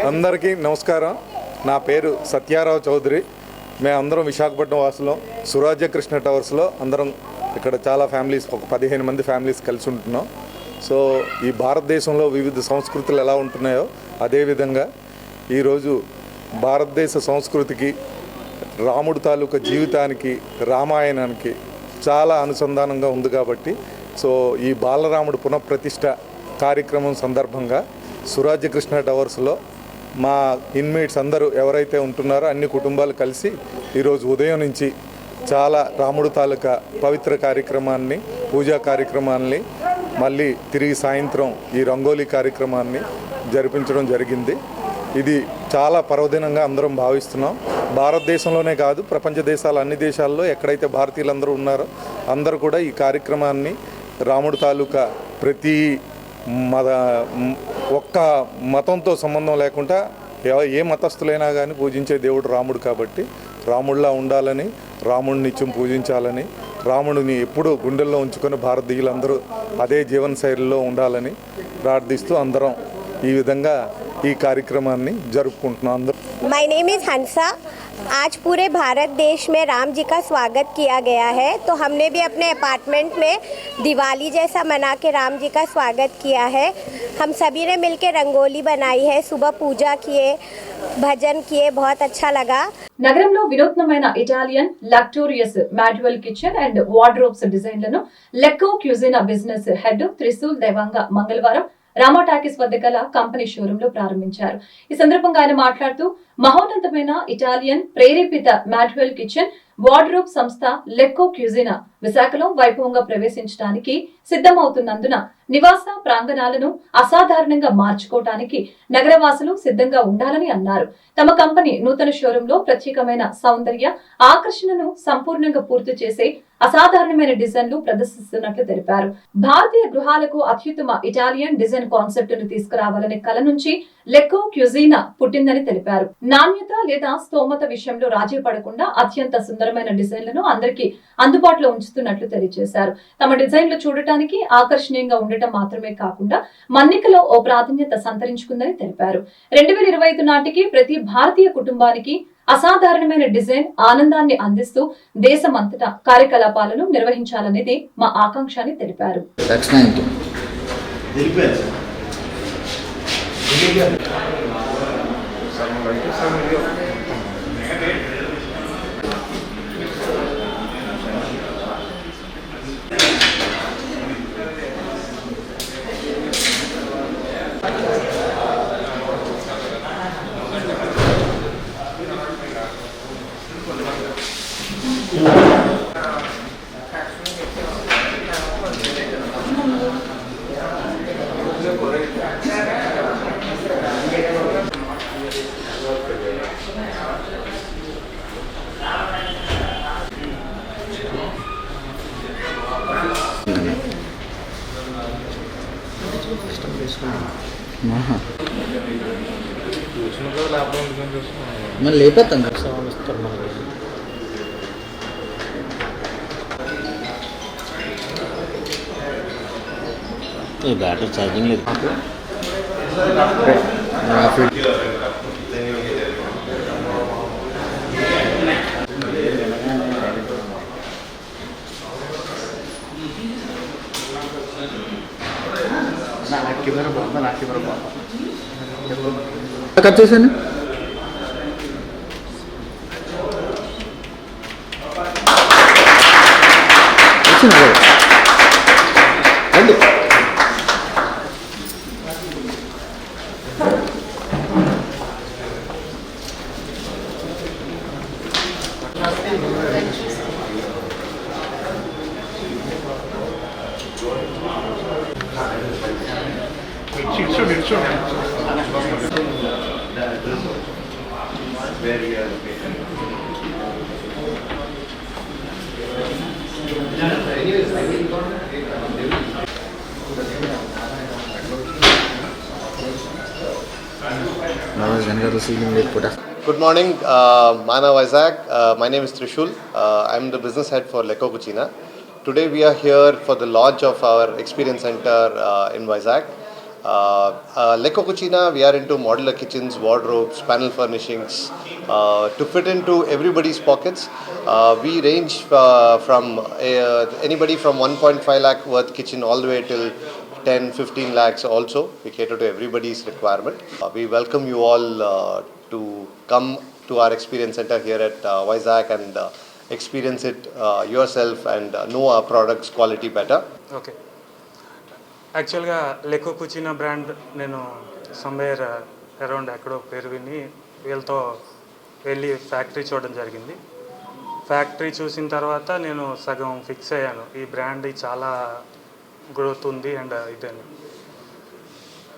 అందరికీ నమస్కారం. నా పేరు సత్యారావు చౌదరి. మేమందరం విశాఖపట్నం వాసులం. సురాజ్య కృష్ణ టవర్స్లో అందరం ఇక్కడ చాలా ఫ్యామిలీస్, ఒక 15 మంది ఫ్యామిలీస్ కలిసి ఉంటున్నాం. సో ఈ భారతదేశంలో వివిధ సంస్కృతులు ఎలా ఉంటున్నాయో అదేవిధంగా ఈరోజు భారతదేశ సంస్కృతికి, రాముడు తాలూకా జీవితానికి, రామాయణానికి చాలా అనుసంధానంగా ఉంది కాబట్టి ఈ బాలరాముడు పునఃప్రతిష్ఠ కార్యక్రమం సందర్భంగా సురాజ్యకృష్ణ టవర్స్లో మా ఇన్మేట్స్ అందరూ ఎవరైతే ఉంటున్నారో అన్ని కుటుంబాలు కలిసి ఈరోజు ఉదయం నుంచి చాలా రాముడు తాలూకా పవిత్ర కార్యక్రమాన్ని, పూజా కార్యక్రమాన్ని, మళ్ళీ తిరిగి సాయంత్రం ఈ రంగోలీ కార్యక్రమాన్ని జరిపించడం జరిగింది. ఇది చాలా పర్వదినంగా అందరం భావిస్తున్నాం. భారతదేశంలోనే కాదు, ప్రపంచ దేశాలు అన్ని దేశాల్లో ఎక్కడైతే భారతీయులందరూ ఉన్నారో అందరూ కూడా ఈ కార్యక్రమాన్ని రాముడు తాలూకా ప్రతి ఒక్క మతంతో సంబంధం లేకుండా ఏ మతస్థులైనా కానీ పూజించే దేవుడు రాముడు కాబట్టి రాముడిలా ఉండాలని, రాముడిని నిత్యం పూజించాలని, రాముడిని ఎప్పుడూ గుండెల్లో ఉంచుకొని భారతీయులందరూ అదే జీవన శైలిలో ఉండాలని ప్రార్థిస్తూ అందరం ఈ విధంగా ఈ కార్యక్రమాన్ని జరుపుకుంటున్నాం అందరూ. माय नेम इज़ हंसा। आज पूरे भारत देश में राम जी का स्वागत किया गया है, तो हमने भी अपने अपार्टमेंट में दिवाली जैसा मना के राम जी का स्वागत किया है। हम सभी ने मिलकर रंगोली बनाई है, सुबह पूजा किए, भजन किए, बहुत अच्छा लगा। నగరంలో వినూత్నమైన ఇటాలియన్ లక్టోరియస్ మాడ్యువల్ కిచెన్ అండ్ వార్డ్రోబ్స్ డిజైన్లను లెక్కో క్యూజినా బిజినెస్ హెడ్ త్రిశూల్ దేవాంగ మంగళవారం రామా టాకీస్ వద్ద గల కంపెనీ షోరూమ్ లో ప్రారంభించారు. ఈ సందర్భంగా ఆయన మాట్లాడుతూ మహోన్నతమైన ఇటాలియన్ ప్రేరేపిత మాడ్యువల్ కిచెన్ వార్డ్రోబ్ సంస్థ లెక్కో క్యూజినా విశాఖలో వైభవంగా ప్రవేశించడానికి సిద్ధమవుతున్నందున నివాస ప్రాంగణాలను అసాధారణంగా మార్చుకోవటానికి నగరవాసులు సిద్ధంగా ఉండాలని అన్నారు. తమ కంపెనీ నూతన షోరూమ్ లో ప్రత్యేకమైన సౌందర్య ఆకర్షణను సంపూర్ణంగా పూర్తి చేసే అసాధారణమైన డిజైన్లు ప్రదర్శిస్తున్నట్లు తెలిపారు. భారతీయ గృహాలకు అత్యుత్తమ ఇటాలియన్ డిజైన్ కాన్సెప్ట్ ను తీసుకురావాలనే కల నుంచి లెక్కో క్యూజినా పుట్టిందని తెలిపారు. నాణ్యత లేదా స్తోమత విషయంలో రాజీ పడకుండా అత్యంత సుందరమైన డిజైన్లను అందరికీ అందుబాటులో ఉంచుతున్నట్లు తెలియజేశారు. తమ డిజైన్లు చూడటానికి ఆకర్షణీయంగా ఉండటం మాత్రమే కాకుండా మన్నికలో ఓ ప్రాధాన్యత సంతరించుకుందని తెలిపారు. 2025 నాటికి ప్రతి భారతీయ కుటుంబానికి అసాధారణమైన డిజైన్ ఆనందాన్ని అందిస్తూ దేశమంతటా కార్యకలాపాలను నిర్వహించాలనేది మా ఆకాంక్ష అని తెలిపారు. मैं लेता बैटरी चार्जिंग ले कट చేశాను రండి Good morning, Mana Vizag. My name is Trishul. I'm the business head for Lecco Cucina. Today we are here for the launch of our experience center in Vizag. Lecco Cucina, we are into modular kitchens, wardrobes, panel furnishings to fit into everybody's pockets. We range from anybody from 1.5 lakh worth kitchen all the way till 10-15 lakhs also. We cater to everybody's requirement. We welcome you all to come to our experience center here at Vizag and experience it yourself and know our products quality better. Okay, యాక్చువల్గా లెకో కుచినా brand నేను somewhere around ఎక్కడో పేరు విని వీళ్ళతో వెళ్ళి factory చూడడం జరిగింది. Factory చూసిన తర్వాత నేను సగం ఫిక్స్ అయ్యాను, ఈ బ్రాండ్ చాలా గ్రోత్ ఉంది అండ్ ఇదని.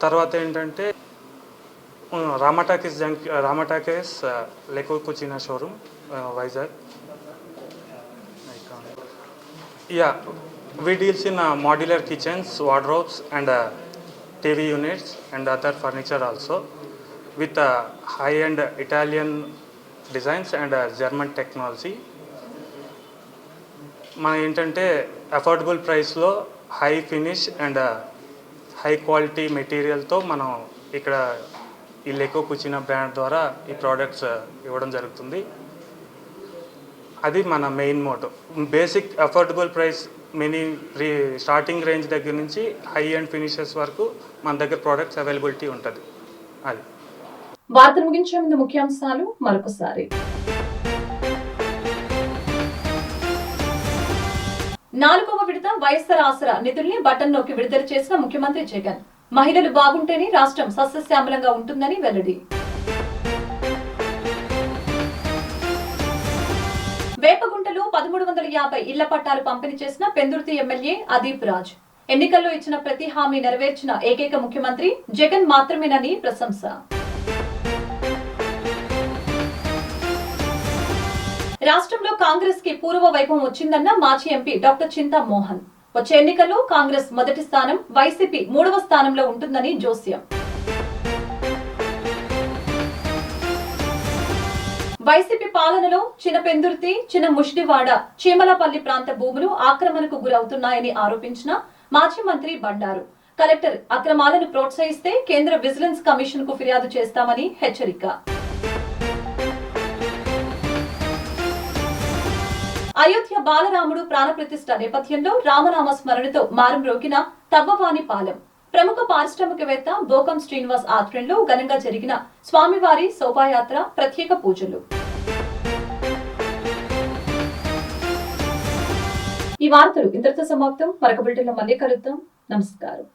తర్వాత ఏంటంటే రామాటాకీస్ లెకో Cucina showroom Vizag. Yeah, we deals in modular kitchens, wardrobes and TV units and other furniture also with high-end Italian designs and German technology. మన ఏంటంటే అఫోర్డబుల్ ప్రైస్లో high finish and high quality మెటీరియల్తో మనం ఇక్కడ ఈ లెకో కుచినా బ్రాండ్ ద్వారా ఈ ప్రోడక్ట్స్ ఇవ్వడం జరుగుతుంది. అది మన main motto. Basic affordable price starting range దగ్గర నుంచి హై అండ్ ఫినిషెస్ వరకు మన దగ్గర ప్రోడక్ట్స్ అవైలబిలిటీ ఉంటుంది. అది వార్తలు ముగించే ముందు ముఖ్యాంశాలు మరొకసారి. 4వ విడత వైఎస్ఆర్ ఆసరా నిధుల్ని బటన్లోకి విడుదల చేసిన ముఖ్యమంత్రి జగన్. మహిళలు బాగుంటేనే రాష్ట్రం సస్యశ్యామలంగా ఉంటుందని వెల్లడి. వేపగుంటలో 1350 ఇళ్ల పట్టాలు పంపిణీ చేసిన పెందుర్తి ఎమ్మెల్యే అదీప్ రాజ్. ఎన్నికల్లో ఇచ్చిన ప్రతి హామీ నెరవేర్చిన ఏకైక ముఖ్యమంత్రి జగన్ మాత్రమేనని ప్రశంస. రాష్ట్రంలో కాంగ్రెస్ కి పూర్వ వైభవం వచ్చిందన్న మాజీ ఎంపీ డాక్టర్ చింతా మోహన్. వచ్చే ఎన్నికల్లో కాంగ్రెస్ మొదటి స్థానం, వైసీపీ 3వ స్థానంలో ఉంటుందని జోస్యం. వైసీపీ పాలనలో చిన్న పెందుర్తి, చిన్న ముష్టివాడ, చీమలపల్లి ప్రాంత భూములు ఆక్రమణకు గురవుతున్నాయని ఆరోపించిన మాజీ మంత్రి బండారు. కలెక్టర్ అక్రమాలను ప్రోత్సహిస్తే కేంద్ర విజిలెన్స్ కమిషన్ కు ఫిర్యాదు చేస్తామని హెచ్చరిక. అయోధ్య బాలరాముడు ప్రాణప్రతిష్ఠ నేపథ్యంలో రామనామ స్మరణతో మారుమ్రోగిన తవ్వవాని పాలెం. ప్రముఖ పారిశ్రామికవేత్త బోకం శ్రీనివాస్ ఆధ్వర్యంలో ఘనంగా జరిగిన స్వామివారి శోభాయాత్ర, ప్రత్యేక పూజలు. ఈ వార్తలు ఇంతటితో సమాప్తం. మరొక బులెటిన్లో మళ్ళీ కలుద్దాం. నమస్కారం.